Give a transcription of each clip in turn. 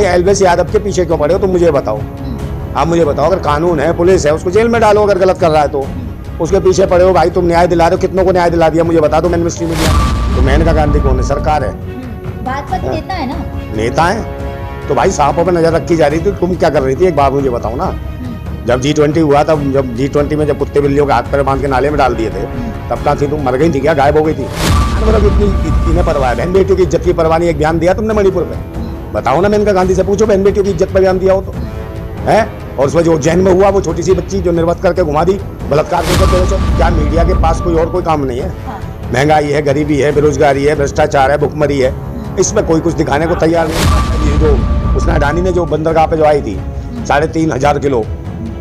भाई एलवीएस यादव के पीछे क्यों पड़े हो तुम मुझे बताओ। आप मुझे बताओ, अगर कानून है, पुलिस है, उसको जेल में डालो अगर गलत कर रहा है तो। उसके पीछे पड़े हो भाई, तुम न्याय दिला रहे हो, कितनों को न्याय दिला दिया मुझे बता दो। मिनिस्ट्री मीडिया तो मेनका गांधी कौन है? सरकार है, भाजपा के नेता है ना। नेता है तो भाई सांपों पर नजर रखी जा रही थी। तुम क्या कर रही थी एक बार मुझे बताओ ना। जब G20 हुआ तब, जब G20 में जब कुत्ते बिल्लियों के हाथ पैर बांध के नाले में डाल दिए थे, तब कहाँ थी तुम? मर गई थी क्या? गायब हो गई थी? मतलब इतनी परवाह है? बहन बेटियों की इज्जत की परवाह नहीं, एक बयान दिया तुमने मणिपुर पे? बताओ ना, मेनका गांधी से पूछो बहन बेटियों की इज्जत पर बयान दिया हो तो है। और उसमें जो उज्जैन में हुआ वो छोटी सी बच्ची जो निर्वत करके घुमा दी, बलात्कार करके। क्या मीडिया के पास कोई और कोई काम नहीं है? महंगाई है, गरीबी है, बेरोजगारी है, भ्रष्टाचार है, भुखमरी है, इसमें कोई कुछ दिखाने को तैयार नहीं। ये जो उसने अडानी ने जो बंदरगाह पे जो आई थी 3,500 किलो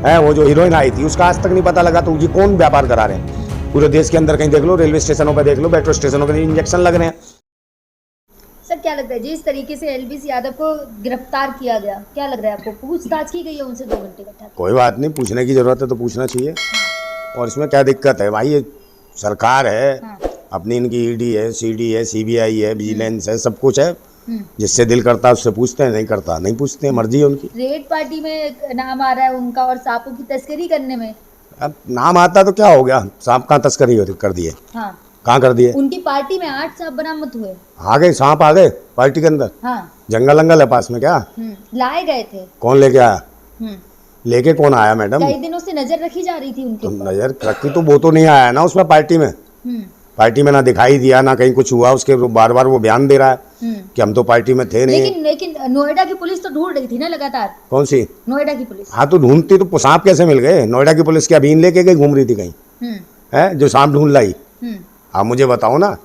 है, वो जो हीरोइन आई थी, उसका आज तक नहीं पता लगा। तो ये कौन व्यापार करा रहे हैं? पूरे देश के अंदर कहीं देख लो, रेलवे स्टेशनों पे देख लो, मेट्रो स्टेशनों पे इंजेक्शन लग रहे हैं। सर क्या लगता है जिस तरीके से एलवीएस यादव को गिरफ्तार किया गया, क्या लग रहा है आपको? पूछताछ की गई है उनसे 2 घंटे का? कोई बात नहीं, पूछने की जरूरत है तो पूछना चाहिए। और इसमें क्या दिक्कत है भाई? ये सरकार है, अपनी इनकी ईडी है, सीडी है, सीबीआई है, विजिलेंस है, सब कुछ है। जिससे दिल करता है उससे पूछते हैं, नहीं करता नहीं पूछते हैं, मर्जी है उनकी। रेड पार्टी में नाम आ रहा है उनका, और सांपों की तस्करी करने में। अब नाम आता तो क्या हो गया? सांप कहाँ तस्करी कर दिए? हाँ, कहाँ कर दिए? उनकी पार्टी में 8 सांप बरामद हुए। आ गए सांप, आ गए पार्टी के अंदर? हाँ, जंगल अंगल है पास में क्या? लाए गए थे। कौन लेके आया? लेके कौन आया मैडम? कई दिनों से नजर रखी जा रही थी उनके ऊपर। नजर रखी तो वो तो नहीं आया ना उसमें पार्टी में। पार्टी में ना दिखाई दिया, ना कहीं कुछ हुआ। उसके बार बार वो बयान दे रहा है कि हम तो पार्टी में थे नहीं। लेकिन नोएडा की पुलिस तो ढूंढ रही थी ना लगातार। कौन सी नोएडा की पुलिस? हाँ तो ढूंढती तो सांप कैसे मिल गए? नोएडा की पुलिस क्या अभी लेके गई, घूम रही थी कहीं है जो सांप ढूंढ लाई? आप मुझे बताओ ना।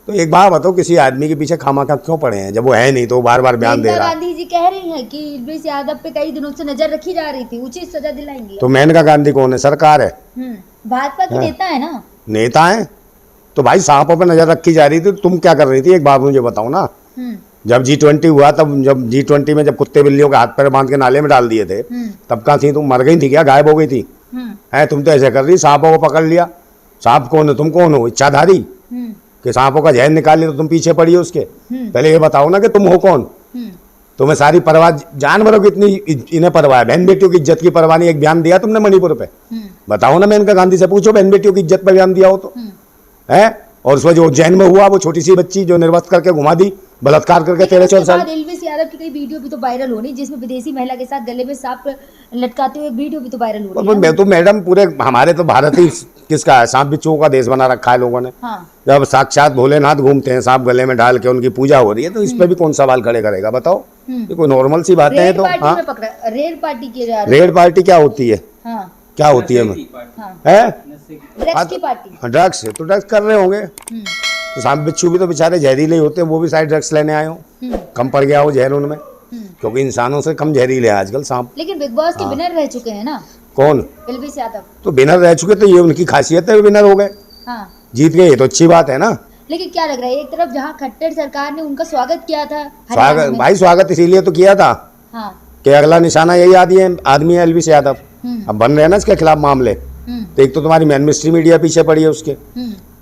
तो एक बात बताओ, किसी आदमी के पीछे खामाखा क्यों पड़े हैं जब वो है नहीं तो बार बार बयान दे रहा है? गांधी जी कह रही हैं कि एलवीएस यादव पे कई दिनों से नजर रखी जा रही थी, उचित सजा दिलाएंगे। तो मेनका गांधी कौन है? सरकार है, भाजपा के नेता है ना। नेता है तो भाई सांपों पर नजर रखी जा रही थी। तुम क्या कर रही थी एक बार मुझे बताओ ना। जब G20 हुआ तब, जब G20 में जब कुत्ते बिल्लियों के हाथ पैर बांध के नाले में डाल दिए थे, तब कहाँ थी तुम? मर गई थी क्या? गायब हो गई थी? है तुम तो ऐसे कर रही, सांपों को पकड़ लिया। सांप कौन है? तुम कौन हो? इच्छाधारी कि सांपों का जहर निकाल लिया तो तुम पीछे पड़ी हो उसके? पहले ये बताओ ना कि तुम हो कौन? तुम्हें सारी परवाह, जानवरों की इतनी इन्हें परवाह है, बहन बेटियों की इज्जत की परवाह नहीं। एक बयान दिया तुमने मणिपुर पे? बताओ ना, मेनका गांधी से पूछो बहन बेटियों की इज्जत पर बयान दिया हो तो है। और उसमें जो उज्जैन में हुआ वो छोटी सी बच्ची जो निर्वत करके घुमा दी, बलात्कार करके 13-14 साल। एलवीएस यादव की कई वीडियो भी तो वायरल हो रही, जिसमें विदेशी महिला के साथ गले में सांप लटकाते हुए वीडियो भी तो वायरल हो रही है। तो मैडम पूरे हमारे तो भारत ही किसका है? सांप बिच्छुओं का देश बना रखा है लोगों ने। जब साक्षात भोलेनाथ घूमते हैं सांप गले में डाल के, उनकी पूजा हो रही है, तो इस पे भी कौन सवाल खड़े करेगा? बताओ, ये कोई नॉर्मल सी बातें हैं? तो हाँ, रेड पार्टी की रेड पार्टी क्या होती है? क्या होती है? ड्रग्स की पार्टी। ड्रग्स तो ड्रग्स कर रहे होंगे तो सांप बिच्छू भी तो बेचारे जहरीले होते हैं, वो भी शायद ड्रग्स लेने आए हो, कम पड़ गया हो जहर उनमें, क्योंकि इंसानों से कम जहरीले हैं आजकल सांप। लेकिन बिग बॉस के विनर रह चुके हैं ना। कौन? एलवीएस यादव। तो विनर रह चुके, तो ये उनकी खासियत है, विनर हो गए, जीत गए, ये तो अच्छी बात है ना। लेकिन क्या लग रहा है, एक तरफ जहाँ खट्टर सरकार ने उनका स्वागत किया था, स्वागत भाई स्वागत इसीलिए तो किया था कि अगला निशाना यही आदमी है एलवीएस यादव। अब बन रहे हैं ना इसके खिलाफ मामले, तो एक तो तुम्हारी मिनिस्ट्री मीडिया पीछे पड़ी है उसके,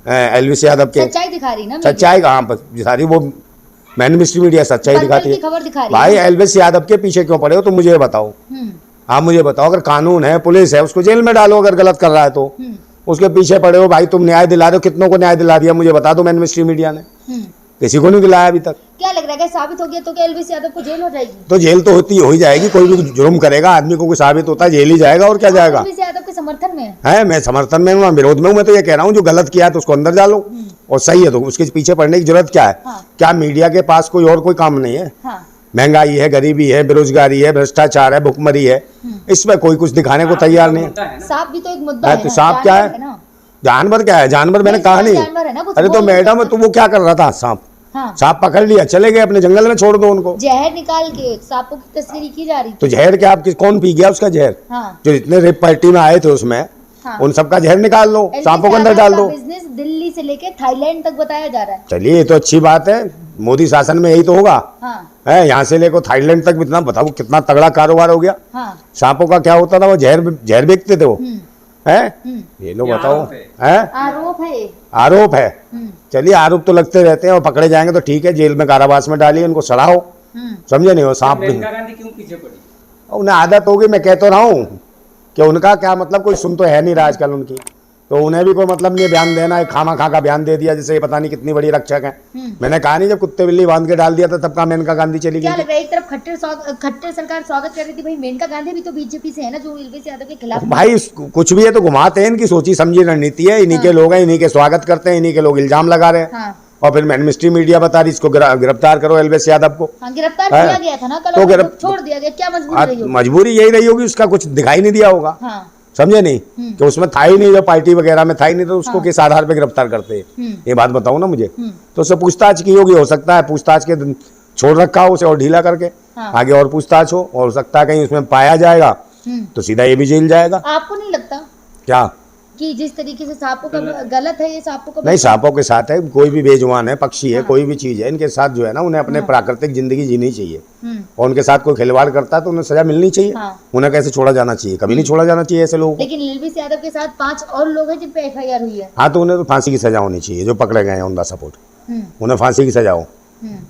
एलवीएस यादव के। सच्चाई दिखा रही ना, सच्चाई कहाँ पर सारी? वो मिनिस्ट्री मीडिया सच्चाई दिखाती है। खबर दिखा रही भाई एलवीएस यादव के पीछे क्यों पड़े हो तुम मुझे बताओ। आप मुझे बताओ, अगर कानून है, पुलिस है, उसको जेल में डालो अगर गलत कर रहा है तो। उसके पीछे पड़े हो भाई, तुम न्याय दिला रहे हो, कितनों को न्याय दिला दिया मुझे बता दो मिनिस्ट्री मीडिया ने? किसी को नहीं दिलाया अभी तक। क्या लग रहा है, साबित हो गया तो क्या एलवीएस यादव को जेल हो जाएगी? तो जेल तो हो ही जाएगी, कोई भी जुर्म करेगा आदमी को कोई साबित होता है जेल ही जाएगा, और क्या जाएगा? एलवीएस यादव के समर्थन में है? मैं समर्थन में हूँ, विरोध में हूँ? मैं तो ये कह रहा हूँ जो गलत किया है तो उसको अंदर डालो, और सही है तो उसके पीछे पड़ने की जरूरत क्या है? क्या मीडिया के पास कोई और कोई काम नहीं है? महंगाई है, गरीबी है, बेरोजगारी है, भ्रष्टाचार है, भुखमरी है, इसमें कोई कुछ दिखाने को तैयार नहीं है। सांप भी तो एक मुद्दा है। तो सांप क्या है? जानवर क्या है? जानवर मैंने कहा नहीं। अरे तो मैडम तो वो क्या कर रहा था? सांप सांप पकड़ लिया, चले गए अपने जंगल में, छोड़ दो उनको। जहर निकाल के सांपों की तस्करी की जा रही थी। तो जहर क्या आप कौन पी गया उसका जहर? जो जितने रेप पार्टी में आए थे उसमें, उन सबका जहर निकाल लो, सांपों के अंदर डाल दो। बिजनेस दिल्ली से लेके थाईलैंड तक बताया जा रहा है। चलिए ये तो अच्छी बात है, मोदी शासन में यही तो होगा। है यहाँ से लेकर थाईलैंड तक, इतना बताओ कितना तगड़ा कारोबार हो गया। सांपों का क्या होता था? वो जहर बेचते थे वो, है? ये लो बताओ, है? आरोप है। चलिए आरोप तो लगते रहते हैं, और पकड़े जाएंगे तो ठीक है, जेल में कारावास में डालिए उनको, सड़ाओ, समझे नहीं, वो सांप भी मेनका गांधी क्यों पीछे पड़ी? उन्हें आदत होगी। मैं कह तो रहा हूँ कि उनका क्या मतलब, कोई सुन तो है नहीं रहा आजकल उनकी, तो उन्हें भी कोई मतलब नहीं बयान देना है। खामा खा का बयान दे दिया जैसे ये पता नहीं कितनी बड़ी रक्षक है। मैंने कहा नहीं, जब कुत्ते बिल्ली बांध के डाल दिया था तब का मेनका गांधी चली क्या गई। लग रहा है, एक तरफ खट्टर सरकार स्वागत कर रही थी, भाई मेनका गांधी भी तो बीजेपी से है ना, जो एलवीस यादव के खिलाफ। भाई कुछ भी है तो घुमाते हैं, इनकी सोची समझी रणनीति है, इन्हीं के लोग हैं, इन्हीं के स्वागत करते हैं, इन्हीं के लोग इल्जाम लगा रहे हैं। हाँ। और फिर मिनिस्ट्री मीडिया बता रही इसको गिरफ्तार करो एलवीस यादव को। हाँ, गिरफ्तार किया गया था ना कल, तो और छोड़ दिया गया, क्या मजबूरी रही होगी? मजबूरी यही रही होगी, उसका कुछ दिखाई नहीं दिया होगा। हाँ। समझे नहीं कि उसमें था ही नहीं, जो पार्टी वगैरह में था ही नहीं, तो उसको किस आधार पे गिरफ्तार करते हैं, ये बात बताओ ना मुझे। तो उससे पूछताछ की होगी, हो सकता है पूछताछ के छोड़ रखा हो उसे और ढीला करके आगे और पूछताछ हो सकता है कहीं उसमें पाया जाएगा तो सीधा ये भी जेल जाएगा। आपको नहीं लगता क्या कि जिस तरीके से सांपों का गलत है ये, सांपों का नहीं, सांपों के साथ है, कोई भी बेजुबान है, पक्षी है, कोई भी चीज है, इनके साथ जो है ना, उन्हें अपने प्राकृतिक जिंदगी जीनी चाहिए। और उनके साथ कोई खिलवाड़ करता है तो उन्हें सजा मिलनी चाहिए। उन्हें कैसे छोड़ा जाना चाहिए? कभी नहीं छोड़ा जाना चाहिए ऐसे लोगों को। लेकिन एलवीस यादव के साथ 5 और लोग हैं जिन पे एफआईआर हुई है। हाँ, तो उन्हें तो फांसी की सजा होनी चाहिए, जो पकड़े गए हैं उनका सपोर्ट, उन्हें फांसी की सजा हो।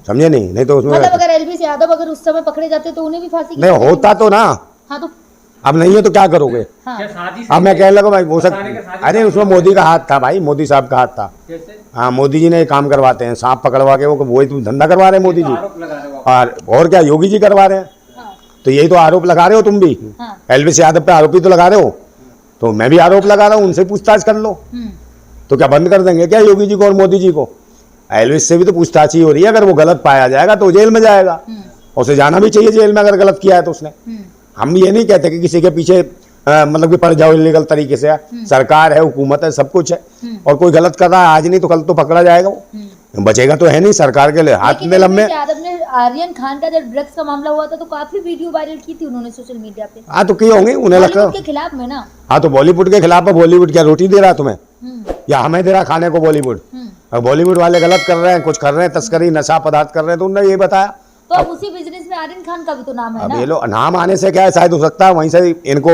समझे नहीं तो उसमें मतलब अगर एलवीस यादव अगर उस समय पकड़े जाते तो उन्हें भी फांसी की नहीं होता तो ना। हाँ, तो अब नहीं है तो क्या करोगे? हाँ। क्या साजिश अब मैं कहने लगा भाई वो सब, बताने का साजिश अरे उसमें मोदी का हाथ था भाई, मोदी साहब का हाथ था। कैसे? हाँ, मोदी जी ने ये काम करवाते हैं, सांप पकड़वा के वही तुम धंधा करवा रहे हैं मोदी जी। आरोप लगा रहे हो आप। और क्या योगी जी करवा रहे हैं? हाँ। तो यही तो आरोप लगा रहे हो तुम भी। हाँ। एलवीस यादव पे आरोपी तो लगा रहे हो, तो मैं भी आरोप लगा रहा हूँ, उनसे पूछताछ कर लो। तो क्या बंद कर देंगे क्या योगी जी को और मोदी जी को? एलवीस से भी तो पूछताछ ही हो रही है, अगर वो गलत पाया जाएगा तो जेल में जाएगा, उसे जाना भी चाहिए जेल में अगर गलत किया है तो उसने। हम ये नहीं कहते कि किसी के पीछे मतलब कि पड़ जाओ इलीगल तरीके से। सरकार है, हुकूमत है, सब कुछ है, और कोई गलत कर रहा है आज नहीं तो कल तो पकड़ा जाएगा, वो बचेगा तो है नहीं। सरकार के लिए हाथ में लम्बे। यादव ने आर्यन खान का जब ड्रग्स का मामला हुआ था तो काफी वीडियो वायरल की थी उन्होंने सोशल मीडिया पे। हाँ, तो किए होंगे, उन्हें लगता बॉलीवुड के खिलाफ में ना। हाँ, तो बॉलीवुड के खिलाफ है। बॉलीवुड क्या रोटी दे रहा है तुम्हें या हमें दे रहा खाने को बॉलीवुड? और बॉलीवुड वाले गलत कर रहे हैं, कुछ कर रहे हैं, तस्करी नशा पदार्थ कर रहे हैं, तो उन्होंने ये बताया। तो अब उसी बिजनेस में आर्यन खान का भी तो नाम है अब ना। ये लो नाम आने से क्या है, शायद हो सकता है वहीं से इनको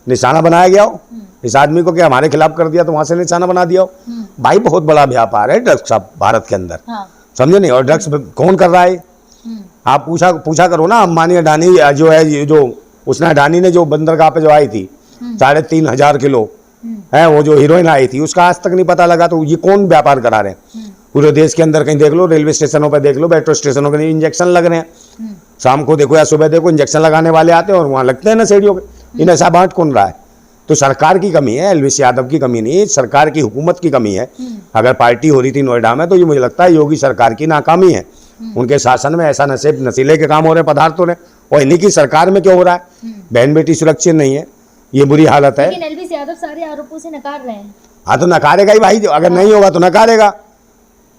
निशाना बनाया गया हो। इस आदमी को क्या हमारे खिलाफ कर दिया तो वहां से निशाना बना दिया हो। भाई बहुत बड़ा व्यापार है ड्रग्स का भारत के अंदर। हाँ। समझे नहीं? और ड्रग्स कौन कर रहा है? आप पूछा करो ना। अंबानी अडानी जो है, ये जो उसने अडानी ने जो बंदरगाह पे जो आई थी 3,500 किलो है, वो जो हीरोइन आई थी, उसका आज तक नहीं पता लगा। तो ये कौन व्यापार करा रहे हैं? पूरे देश के अंदर कहीं देख लो, रेलवे स्टेशनों पे देख लो, मेट्रो स्टेशनों के इंजेक्शन लग रहे हैं। शाम को देखो या सुबह देखो, इंजेक्शन लगाने वाले आते हैं और वहां लगते हैं नशेड़ियों के। इन ऐसा बांट कौन रहा है? तो सरकार की कमी है, एलवीस यादव की कमी नहीं, सरकार की हुकूमत की कमी है। अगर पार्टी हो रही थी नोएडा में तो ये मुझे लगता है योगी सरकार की नाकामी है। उनके शासन में ऐसा नशीले के काम हो रहे हैं, पदार्थ हो रहे हैं, और इन्हीं की सरकार में क्यों हो रहा है? बहन बेटी सुरक्षित नहीं है, ये बुरी हालत है। लेकिन एलवीस यादव सारे आरोपों से नकार रहे हैं। हाँ, तो नकारेगा ही भाई, अगर नहीं होगा तो नकारेगा।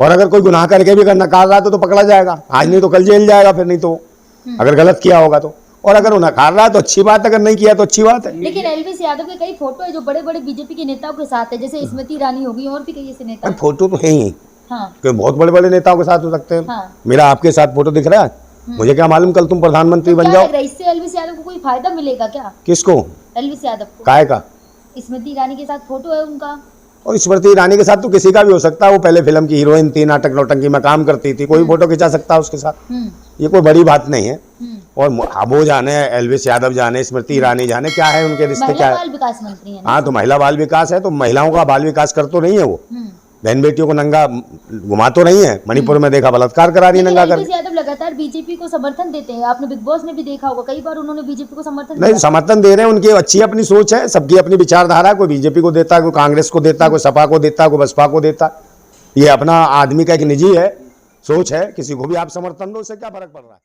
और अगर कोई गुनाह करके भी अगर नकार रहा है तो पकड़ा जाएगा, आज नहीं तो कल जेल जाएगा, फिर नहीं तो अगर गलत किया होगा तो। और अगर वो नकार रहा है तो अच्छी बात है, अगर नहीं किया तो अच्छी बात है। लेकिन एलवीस यादव के कई फोटो है जो बड़े बड़े बीजेपी के नेताओं के साथ है, जैसे स्मृति ईरानी होगी और भी कई ऐसे नेता। फोटो तो है ही, हाँ। कि बहुत बड़े बड़े नेताओं के साथ हो सकते हैं। हाँ। मेरा आपके साथ फोटो दिख रहा है, मुझे क्या मालूम कल तुम प्रधानमंत्री बन जाओ। इससे एलवीस यादव को कोई फायदा मिलेगा क्या? किसको? एलवीस यादव को। काय का? स्मृति ईरानी के साथ फोटो है उनका। और स्मृति ईरानी के साथ तो किसी का भी हो सकता है, वो पहले फिल्म की हीरोइन थी, नाटक नौटंकी में काम करती थी, कोई फोटो खिंचा सकता है उसके साथ, ये कोई बड़ी बात नहीं है। और वो जाने, एलवीस यादव जाने, स्मृति ईरानी जाने, क्या है उनके रिश्ते, क्या है। बाल विकास मंत्री है। हाँ, तो महिला बाल विकास है, तो महिलाओं का बाल विकास कर तो नहीं है वो, बहन बेटियों को नंगा घुमा तो नहीं है। मणिपुर में देखा बलात्कार करा रही है नंगा कर। एलवीस यादव लगातार बीजेपी को समर्थन देते हैं, आपने बिग बॉस में भी देखा होगा, कई बार उन्होंने बीजेपी को समर्थन नहीं, समर्थन दे रहे हैं, उनकी अच्छी अपनी सोच है, सबकी अपनी विचारधारा है। कोई बीजेपी को देता है, कोई कांग्रेस को देता है, कोई सपा को देता है, कोई बसपा को देता है। ये अपना आदमी का एक निजी है, सोच है, किसी को भी आप समर्थन दो, उससे क्या फर्क पड़ रहा है।